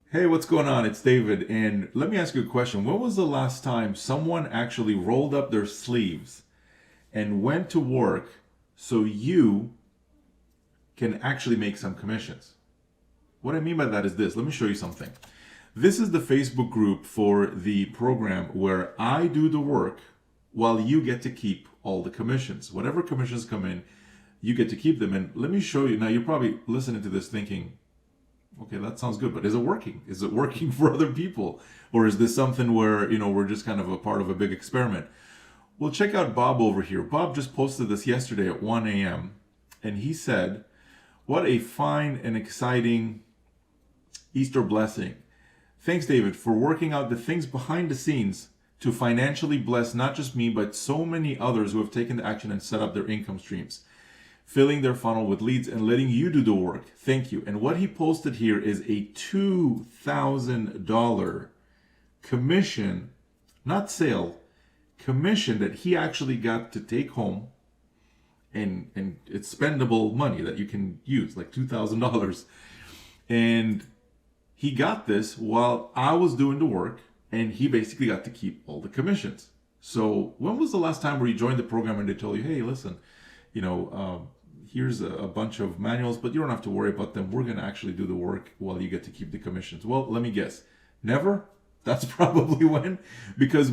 Hey, what's going on? It's David, and let me ask you a question. When was the last time someone actually rolled up their sleeves and went to work so you can actually make some commissions? What I mean by that is this. Let me show you something. This is the Facebook group for the program where I do the work while you get to keep all the commissions. Whatever commissions come in, you get to keep them. And let me show you. Now, you're probably listening to this thinking, okay, that sounds good, but is it working? Is it working for other people? Or is this something where, we're just kind of a part of a big experiment? Well, check out Bob over here. Bob just posted this yesterday at 1 a.m. and he said, what a fine and exciting Easter blessing. Thanks, David, for working out the things behind the scenes to financially bless not just me, but so many others who have taken the action and set up their income streams, filling their funnel with leads and letting you do the work. Thank you. And what he posted here is a $2,000 commission, not sale, commission that he actually got to take home. And it's spendable money that you can use, like $2,000. And he got this while I was doing the work, and he basically got to keep all the commissions. So when was the last time where you joined the program and they told you, hey, listen, here's a bunch of manuals, but you don't have to worry about them. We're going to actually do the work while you get to keep the commissions. Well, let me guess. Never? That's probably when. Because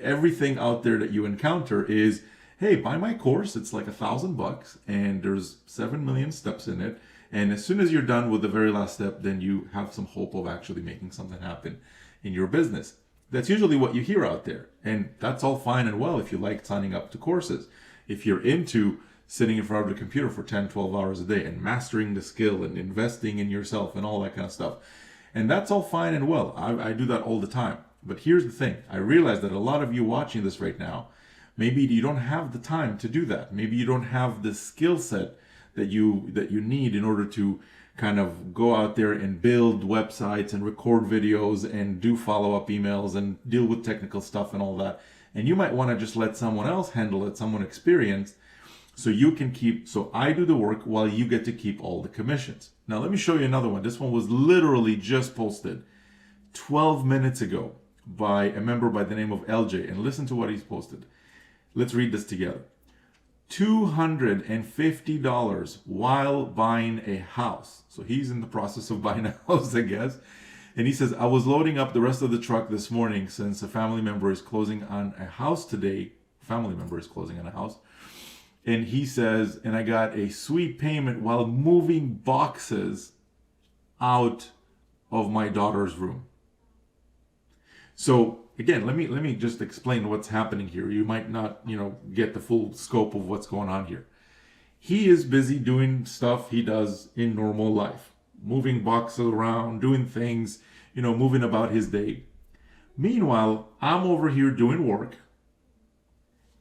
everything out there that you encounter is, hey, buy my course. It's like $1,000 and there's 7 million steps in it. And as soon as you're done with the very last step, then you have some hope of actually making something happen in your business. That's usually what you hear out there. And that's all fine and well if you like signing up to courses. If you're into sitting in front of the computer for 10, 12 hours a day and mastering the skill and investing in yourself and all that kind of stuff. And that's all fine and well. I do that all the time. But here's the thing. I realize that a lot of you watching this right now, maybe you don't have the time to do that. Maybe you don't have the skill set that you need in order to kind of go out there and build websites and record videos and do follow-up emails and deal with technical stuff and all that. And you might want to just let someone else handle it, someone experienced, so I do the work while you get to keep all the commissions. Now let me show you another one. This one was literally just posted 12 minutes ago by a member by the name of LJ, and listen to what he's posted. Let's read this together. $250 while buying a house. So he's in the process of buying a house, I guess. And he says, I was loading up the rest of the truck this morning since a family member is closing on a house today. Family member is closing on a house. And he says, and I got a sweet payment while moving boxes out of my daughter's room. So again, let me just explain what's happening here. You might not, get the full scope of what's going on here. He is busy doing stuff he does in normal life, moving boxes around, doing things, moving about his day. Meanwhile, I'm over here doing work.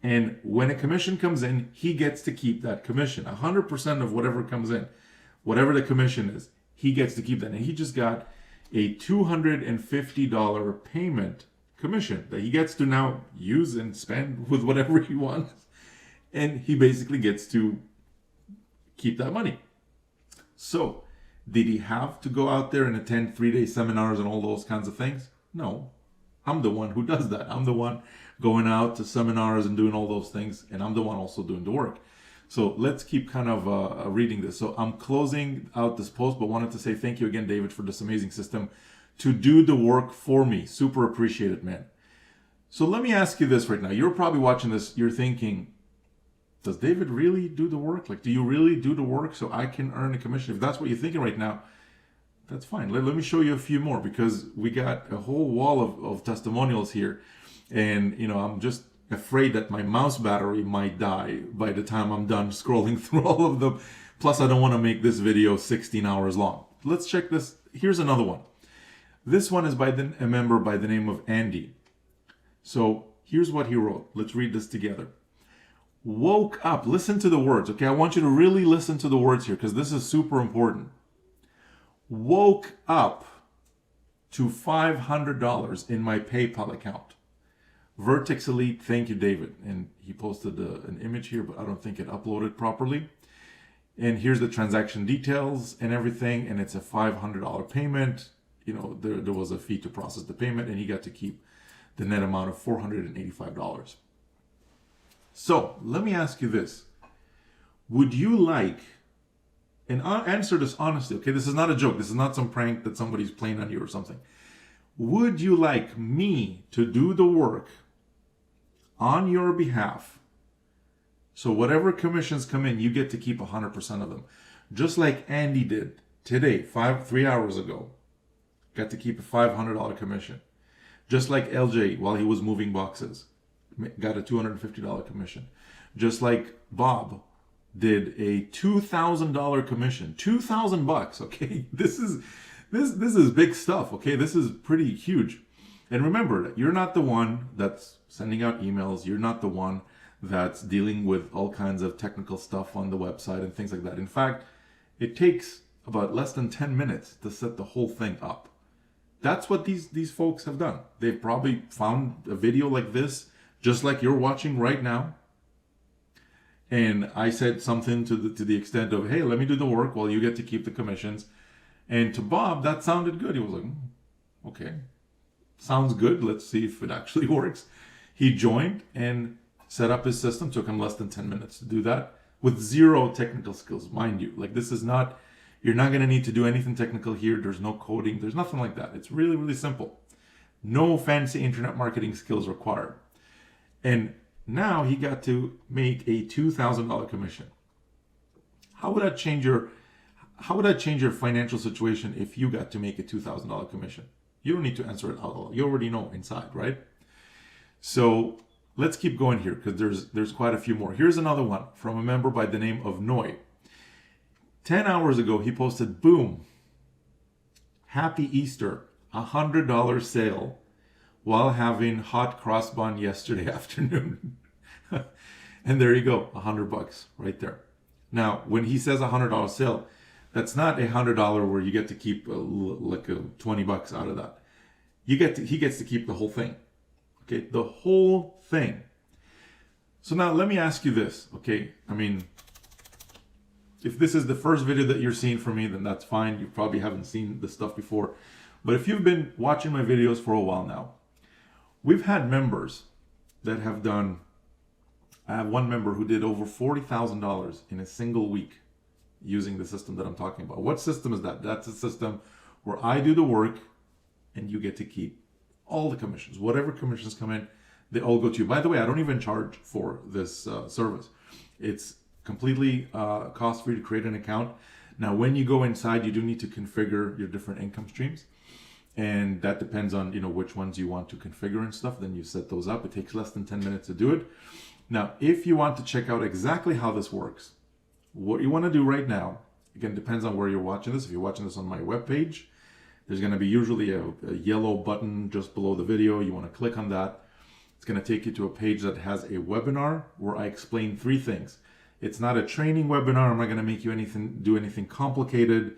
And when a commission comes in, he gets to keep that commission. 100% of whatever comes in, whatever the commission is, he gets to keep that. And he just got a $250 payment commission that he gets to now use and spend with whatever he wants. And he basically gets to keep that money. So, did he have to go out there and attend 3-day seminars and all those kinds of things? No. I'm the one who does that. I'm the one going out to seminars and doing all those things, and I'm the one also doing the work. So let's keep kind of reading this. So I'm closing out this post, but wanted to say thank you again, David, for this amazing system to do the work for me. Super appreciate it, man. So let me ask you this right now. You're probably watching this. You're thinking, does David really do the work? Like, do you really do the work so I can earn a commission? If that's what you're thinking right now, that's fine. Let me show you a few more, because we got a whole wall of testimonials here. And, I'm just afraid that my mouse battery might die by the time I'm done scrolling through all of them. Plus, I don't want to make this video 16 hours long. Let's check this. Here's another one. This one is by a member by the name of Andy. So here's what he wrote. Let's read this together. Woke up. Listen to the words, okay? I want you to really listen to the words here, because this is super important. Woke up to $500 in my PayPal account. Vertex Elite, thank you, David. And he posted an image here, but I don't think it uploaded properly. And here's the transaction details and everything. And it's a $500 payment. there was a fee to process the payment, and he got to keep the net amount of $485. So let me ask you this. Would you like, and answer this honestly, okay? This is not a joke. This is not some prank that somebody's playing on you or something. Would you like me to do the work on your behalf? So whatever commissions come in, you get to keep 100% of them. Just like Andy did today, 3 hours ago. Got to keep a $500 commission. Just like LJ, while he was moving boxes, got a $250 commission. Just like Bob did a $2,000 commission. $2,000, okay? This is big stuff, okay? This is pretty huge. And remember that you're not the one that's sending out emails. You're not the one that's dealing with all kinds of technical stuff on the website and things like that. In fact, it takes about less than 10 minutes to set the whole thing up. That's what these folks have done. They've probably found a video like this, just like you're watching right now. And I said something to the extent of, hey, let me do the work while you get to keep the commissions. And to Bob, that sounded good. He was like, okay, sounds good. Let's see if it actually works. He joined and set up his system. Took him less than 10 minutes to do that with zero technical skills, mind you. Like, this is not, you're not going to need to do anything technical here. There's no coding. There's nothing like that. It's really, really simple. No fancy internet marketing skills required. And now he got to make a $2,000 commission. How would that change your financial situation if you got to make a $2,000 commission? You don't need to answer it out loud. You already know inside, right? So let's keep going here because there's quite a few more. Here's another one from a member by the name of Noy. 10 hours ago, he posted, boom, happy Easter, $100 sale while having hot cross bun yesterday afternoon. And there you go, $100 right there. Now, when he says $100 sale, that's not $100 where you get to keep like $20 out of that. He gets to keep the whole thing. Okay, the whole thing. So now let me ask you this, okay? I mean, if this is the first video that you're seeing from me, then that's fine. You probably haven't seen this stuff before. But if you've been watching my videos for a while now, we've had members that have done, I have one member who did over $40,000 in a single week using the system that I'm talking about. What system is that? That's a system where I do the work and you get to keep all the commissions. Whatever commissions come in, they all go to you. By the way, I don't even charge for this service. It's completely cost-free to create an account. Now, when you go inside, you do need to configure your different income streams. And that depends on, which ones you want to configure and stuff. Then you set those up. It takes less than 10 minutes to do it. Now, if you want to check out exactly how this works, what you want to do right now, again, depends on where you're watching this. If you're watching this on my webpage, there's going to be usually a yellow button just below the video. You want to click on that. It's going to take you to a page that has a webinar where I explain 3 things. It's not a training webinar. I'm not going to make you do anything complicated.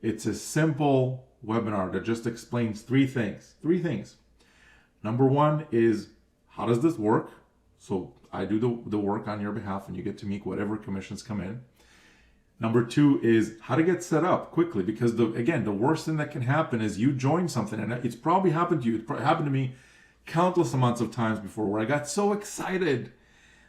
It's a simple webinar that just explains 3 things. 3 things. Number 1 is, how does this work? So I do the work on your behalf and you get to make whatever commissions come in. Number 2 is how to get set up quickly, because the worst thing that can happen is you join something, and it's probably happened to you. It happened to me countless amounts of times before, where I got so excited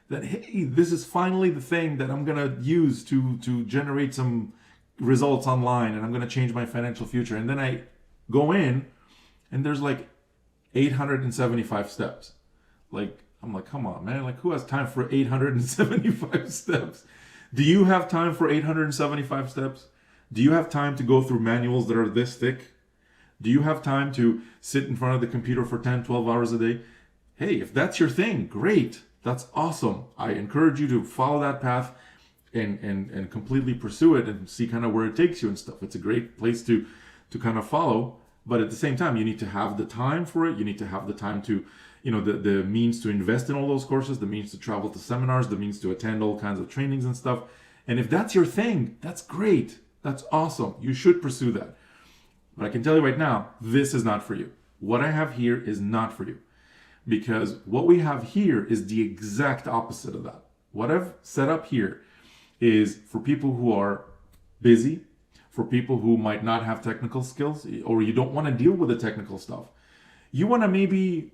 that, hey, this is finally the thing that I'm going to use to generate some results online, and I'm going to change my financial future. And then I go in and there's like 875 steps. Like, I'm like, come on, man. Like, who has time for 875 steps? Do you have time for 875 steps? Do you have time to go through manuals that are this thick? Do you have time to sit in front of the computer for 10, 12 hours a day? Hey, if that's your thing, great. That's awesome. I encourage you to follow that path and completely pursue it and see kind of where it takes you and stuff. It's a great place to kind of follow. But at the same time, you need to have the time for it. You need to have the time to, the means to invest in all those courses, the means to travel to seminars, the means to attend all kinds of trainings and stuff. And if that's your thing, that's great. That's awesome. You should pursue that. But I can tell you right now, this is not for you. What I have here is not for you. Because what we have here is the exact opposite of that. What I've set up here is for people who are busy, for people who might not have technical skills, or you don't want to deal with the technical stuff. You want to maybe,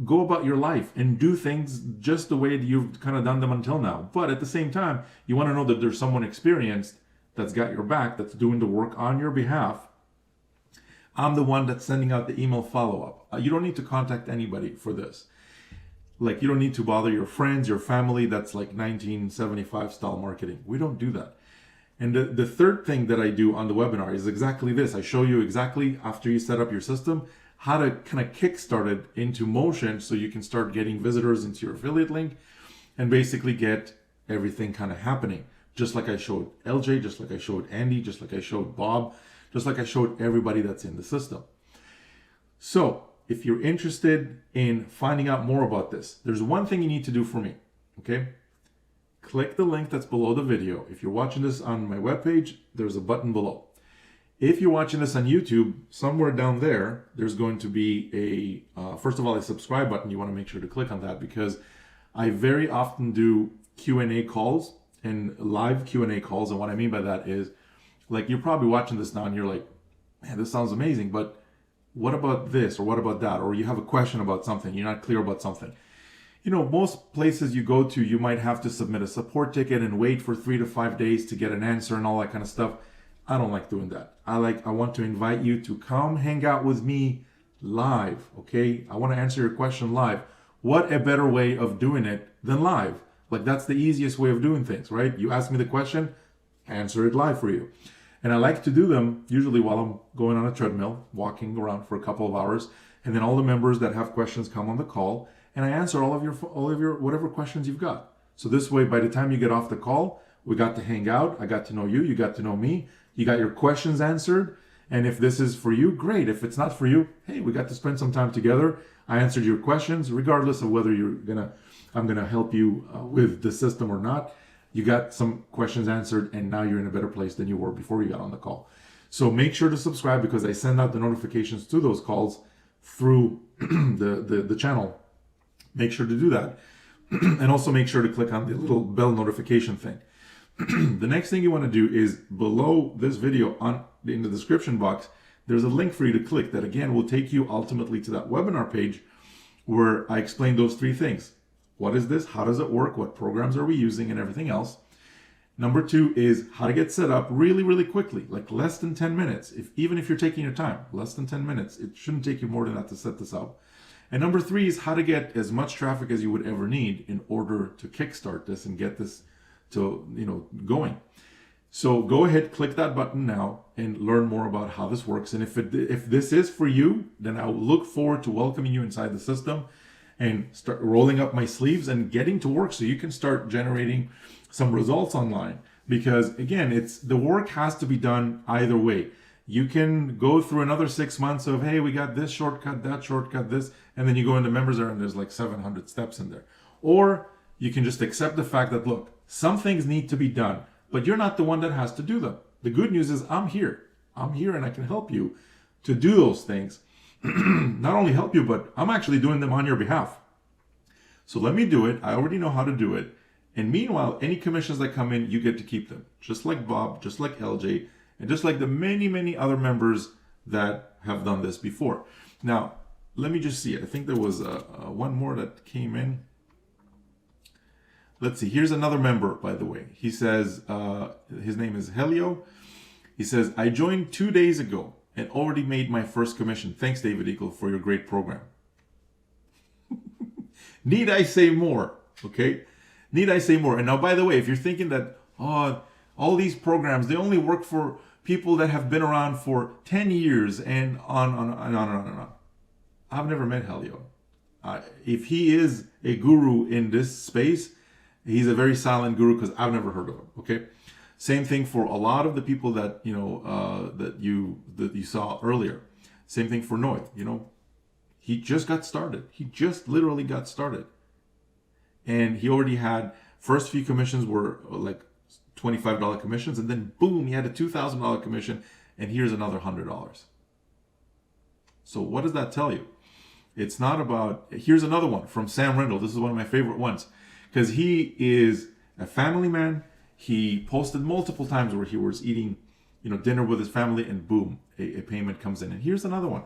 go about your life and do things just the way that you've kind of done them until now. But at the same time, you want to know that there's someone experienced that's got your back, that's doing the work on your behalf. I'm the one that's sending out the email follow-up. You don't need to contact anybody for this. Like, you don't need to bother your friends, your family. That's like 1975 style marketing. We don't do that. And the third thing that I do on the webinar is exactly this. I show you exactly, after you set up your system, how to kind of kickstart it into motion so you can start getting visitors into your affiliate link and basically get everything kind of happening. Just like I showed LJ, just like I showed Andy, just like I showed Bob, just like I showed everybody that's in the system. So if you're interested in finding out more about this, there's one thing you need to do for me, okay? Click the link that's below the video. If you're watching this on my webpage, there's a button below. If you're watching this on YouTube, somewhere down there, there's going to be first of all, a subscribe button. You want to make sure to click on that, because I very often do Q&A calls and live Q&A calls. And what I mean by that is, like, you're probably watching this now and you're like, man, this sounds amazing, but what about this, or what about that? Or you have a question about something, you're not clear about something. Most places you go to, you might have to submit a support ticket and wait for 3 to 5 days to get an answer and all that kind of stuff. I don't like doing that. I want to invite you to come hang out with me live, okay? I want to answer your question live. What a better way of doing it than live? Like, that's the easiest way of doing things, right? You ask me the question, answer it live for you. And I like to do them usually while I'm going on a treadmill, walking around for a couple of hours, and then all the members that have questions come on the call, and I answer all of your whatever questions you've got. So this way, by the time you get off the call, we got to hang out. I got to know you. You got to know me. You got your questions answered. And if this is for you, great. If it's not for you, hey, we got to spend some time together. I answered your questions, regardless of whether I'm gonna help you with the system or not. You got some questions answered, and now you're in a better place than you were before you got on the call. So make sure to subscribe, because I send out the notifications to those calls through the channel. Make sure to do that. And also make sure to click on the little bell notification thing. The next thing you want to do is, below this video in the description box, there's a link for you to click that, again, will take you ultimately to that webinar page where I explain those 3 things. What is this? How does it work? What programs are we using? And everything else. Number 2 is how to get set up really, really quickly, like less than 10 minutes. Even if you're taking your time, less than 10 minutes. It shouldn't take you more than that to set this up. And number 3 is how to get as much traffic as you would ever need in order to kickstart this and get this to going. So go ahead, click that button now and learn more about how this works. And if this is for you, then I will look forward to welcoming you inside the system and start rolling up my sleeves and getting to work so you can start generating some results online. Because again, the work has to be done either way. You can go through another 6 months of, hey, we got this shortcut, that shortcut, this, and then you go into members area and there's like 700 steps in there. Or you can just accept the fact that, look, some things need to be done, but you're not the one that has to do them. The good news is I'm here. I'm here and I can help you to do those things. Not only help you, but I'm actually doing them on your behalf. So let me do it. I already know how to do it. And meanwhile, any commissions that come in, you get to keep them. Just like Bob, just like LJ, and just like the many, many other members that have done this before. Now, let me just see. I think there was one more that came in. Let's see. Here's another member, by the way. He says, his name is Helio. He says, I joined 2 days ago and already made my first commission. Thanks, David Dekel, for your great program. Need I say more? Okay. Need I say more? And now, by the way, if you're thinking that, all these programs, they only work for people that have been around for 10 years and on. I've never met Helio. If he is a guru in this space, he's a very silent guru, because I've never heard of him. Okay. Same thing for a lot of the people that that you saw earlier. Same thing for Noy. He just got started. He just literally got started, and he already had first few commissions were like $25 commissions, and then boom, he had a $2,000 commission, and here's another $100. So what does that tell you? It's not about. Here's another one from Sam Rendell. This is one of my favorite ones, because he is a family man. He posted multiple times where he was eating dinner with his family, and boom, a payment comes in. And here's another one.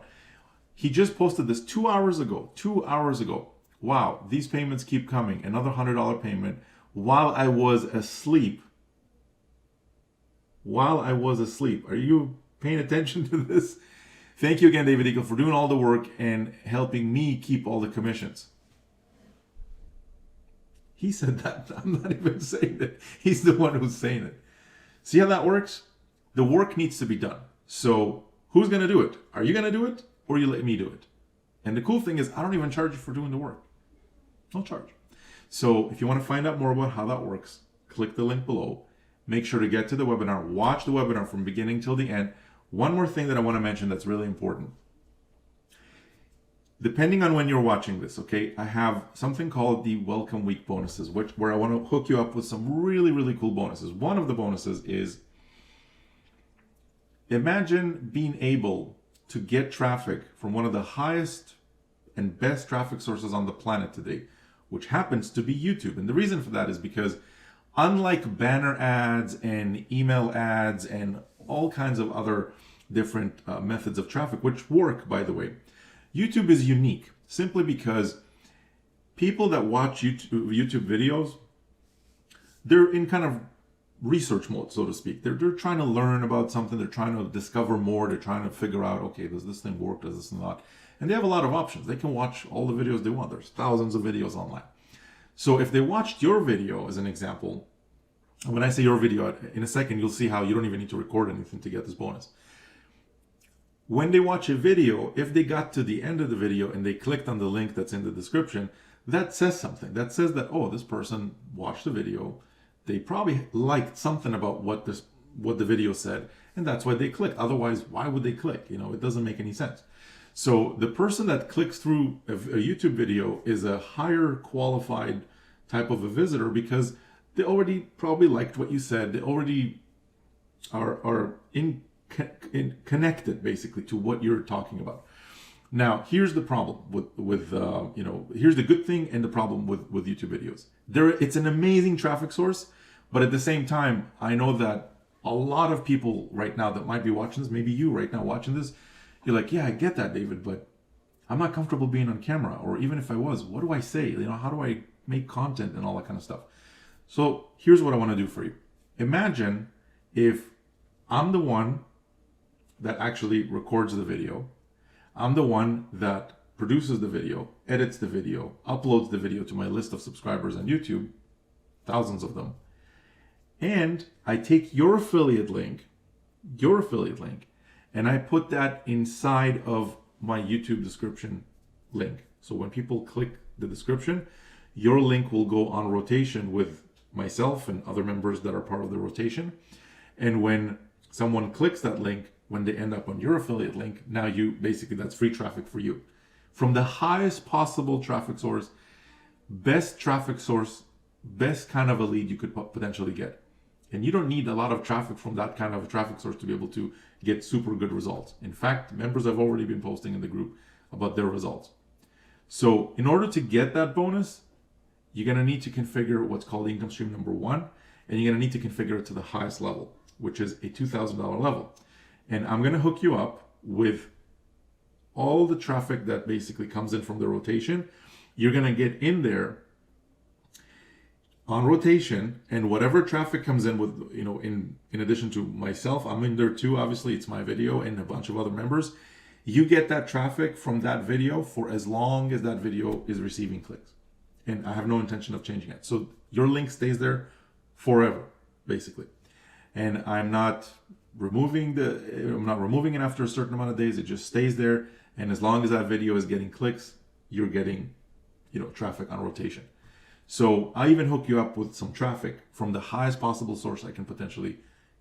He just posted this 2 hours ago. 2 hours ago. Wow, these payments keep coming. Another $100 payment while I was asleep. While I was asleep. Are you paying attention to this? Thank you again, David Dekel, for doing all the work and helping me keep all the commissions. He said that. I'm not even saying it. He's the one who's saying it. See how that works? The work needs to be done. So who's going to do it? Are you going to do it, or you let me do it? And the cool thing is, I don't even charge you for doing the work. No charge. So if you want to find out more about how that works, click the link below. Make sure to get to the webinar. Watch the webinar from beginning till the end. One more thing that I want to mention that's really important. Depending on when you're watching this, okay, I have something called the Welcome Week bonuses, where I want to hook you up with some really, really cool bonuses. One of the bonuses is, imagine being able to get traffic from one of the highest and best traffic sources on the planet today, which happens to be YouTube. And the reason for that is because unlike banner ads and email ads and all kinds of other different methods of traffic, which work, by the way, YouTube is unique simply because people that watch YouTube videos, they're in kind of research mode, so to speak. They're trying to learn about something. They're trying to discover more. They're trying to figure out, okay, does this thing work? Does this not? And they have a lot of options. They can watch all the videos they want. There's thousands of videos online. So if they watched your video, as an example, and when I say your video, in a second, you'll see how you don't even need to record anything to get this bonus. When they watch a video, if they got to the end of the video and they clicked on the link that's in the description, that says something. That says that, oh, this person watched the video. They probably liked something about what the video said, and that's why they click. Otherwise, why would they click? It doesn't make any sense. So the person that clicks through a YouTube video is a higher qualified type of a visitor because they already probably liked what you said. They already are connected basically to what you're talking about. Now, here's the problem with here's the good thing and the problem with YouTube videos. It's an amazing traffic source, but at the same time, I know that a lot of people right now that might be watching this, maybe you right now watching this, you're like, yeah, I get that, David, but I'm not comfortable being on camera. Or even if I was, what do I say? How do I make content and all that kind of stuff? So here's what I want to do for you. Imagine if I'm the one that actually records the video. I'm the one that produces the video, edits the video, uploads the video to my list of subscribers on YouTube, thousands of them. And I take your affiliate link, and I put that inside of my YouTube description link. So when people click the description, your link will go on rotation with myself and other members that are part of the rotation. And when someone clicks that link, when they end up on your affiliate link, now that's free traffic for you. From the highest possible traffic source, best kind of a lead you could potentially get. And you don't need a lot of traffic from that kind of a traffic source to be able to get super good results. In fact, members have already been posting in the group about their results. So in order to get that bonus, you're going to need to configure what's called income stream number 1, and you're going to need to configure it to the highest level, which is a $2,000 level. And I'm going to hook you up with all the traffic that basically comes in from the rotation. You're going to get in there on rotation, and whatever traffic comes in with, in addition to myself, I'm in there too. Obviously, it's my video and a bunch of other members. You get that traffic from that video for as long as that video is receiving clicks. And I have no intention of changing it. So your link stays there forever, basically. And I'm not removing it after a certain amount of days. It just stays there. And as long as that video is getting clicks, you're getting, traffic on rotation. So I even hook you up with some traffic from the highest possible source I can potentially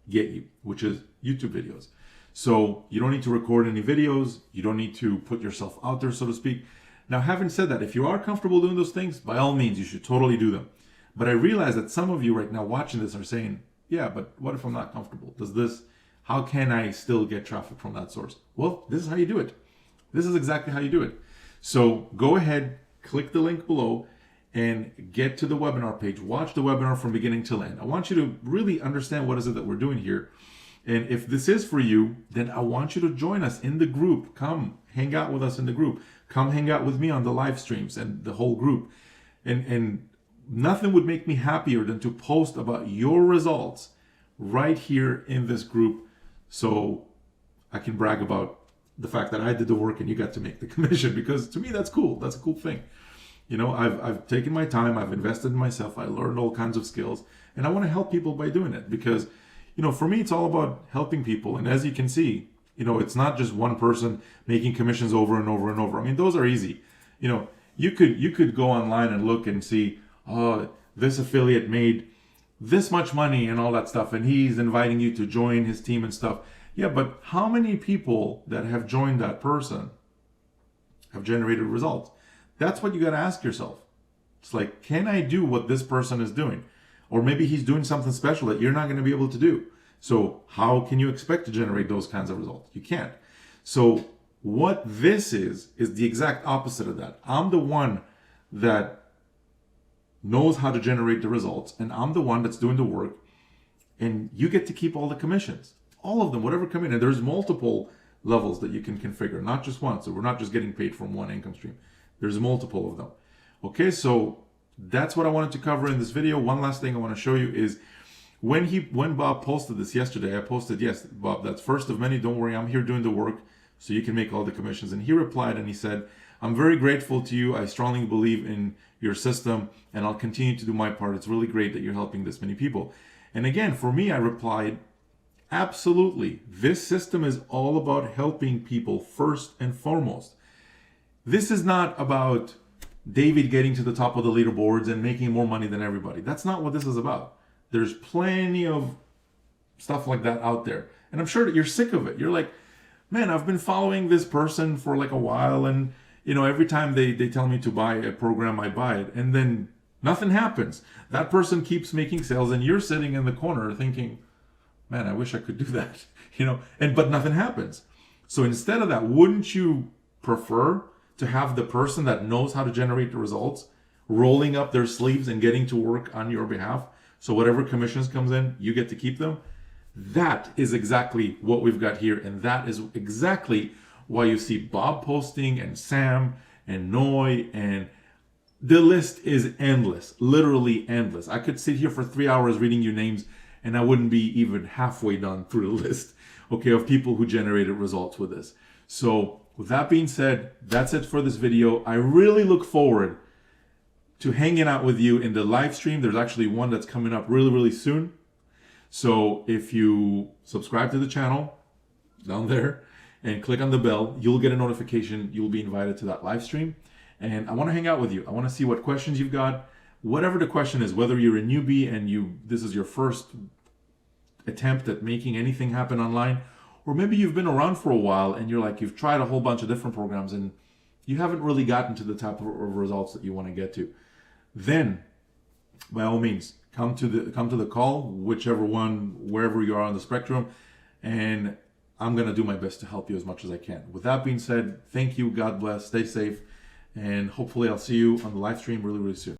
get you, which is YouTube videos. So you don't need to record any videos. You don't need to put yourself out there, so to speak. Now, having said that, if you are comfortable doing those things, by all means, you should totally do them. But I realize that some of you right now watching this are saying, yeah, but what if I'm not comfortable? How can I still get traffic from that source? Well, this is how you do it. This is exactly how you do it. So go ahead, click the link below, and get to the webinar page. Watch the webinar from beginning till end. I want you to really understand what is it that we're doing here. And if this is for you, then I want you to join us in the group. Come hang out with us in the group. Come hang out with me on the live streams and the whole group. And nothing would make me happier than to post about your results right here in this group, so I can brag about the fact that I did the work and you got to make the commission, because to me that's cool. That's a cool thing. You know, I've taken my time, I've invested in myself, I learned all kinds of skills, and I want to help people by doing it, because, you know, for me it's all about helping people. And as you can see, you know, it's not just one person making commissions over and over and over. I mean, those are easy. You know, you could go online and look and see, oh, this affiliate made this much money and all that stuff, and he's inviting you to join his team and stuff. Yeah, but how many people that have joined that person have generated results? That's what you got to ask yourself. It's like, can I do what this person is doing? Or maybe he's doing something special that you're not going to be able to do. So how can you expect to generate those kinds of results? You can't. So what this is the exact opposite of that. I'm the one that knows how to generate the results, and I'm the one that's doing the work, and you get to keep all the commissions, all of them, whatever come in. And there's multiple levels that you can configure, not just one. So we're not just getting paid from one income stream. There's multiple of them. Okay, so that's what I wanted to cover in this video. One last thing I want to show you is when Bob posted this yesterday, I posted, yes, Bob, that's first of many. Don't worry, I'm here doing the work so you can make all the commissions. And he replied and he said, I'm very grateful to you. I strongly believe in your system, and I'll continue to do my part. It's really great that you're helping this many people. And again, for me, I replied, absolutely. This system is all about helping people first and foremost. This is not about David getting to the top of the leaderboards and making more money than everybody. That's not what this is about. There's plenty of stuff like that out there. And I'm sure that you're sick of it. You're like, man, I've been following this person for like a while, and you know, every time they tell me to buy a program, I buy it, and then nothing happens. That person keeps making sales, and you're sitting in the corner thinking, man, I wish I could do that, you know, but nothing happens. So instead of that, wouldn't you prefer to have the person that knows how to generate the results rolling up their sleeves and getting to work on your behalf? So whatever commissions comes in, you get to keep them. That is exactly what we've got here, and that is exactly why you see Bob posting, and Sam and Noy, and the list is endless, literally endless. I could sit here for 3 hours reading you names and I wouldn't be even halfway done through the list, okay, of people who generated results with this. So with that being said, that's it for this video. I really look forward to hanging out with you in the live stream. There's actually one that's coming up really, really soon. So if you subscribe to the channel down there and click on the bell, you'll get a notification. You'll be invited to that live stream. And I want to hang out with you. I want to see what questions you've got. Whatever the question is, whether you're a newbie and this is your first attempt at making anything happen online, or maybe you've been around for a while and you've tried a whole bunch of different programs and you haven't really gotten to the type of results that you want to get to, then by all means, come to the call, whichever one, wherever you are on the spectrum, and I'm going to do my best to help you as much as I can. With that being said, thank you, God bless, stay safe, and hopefully I'll see you on the live stream really, really soon.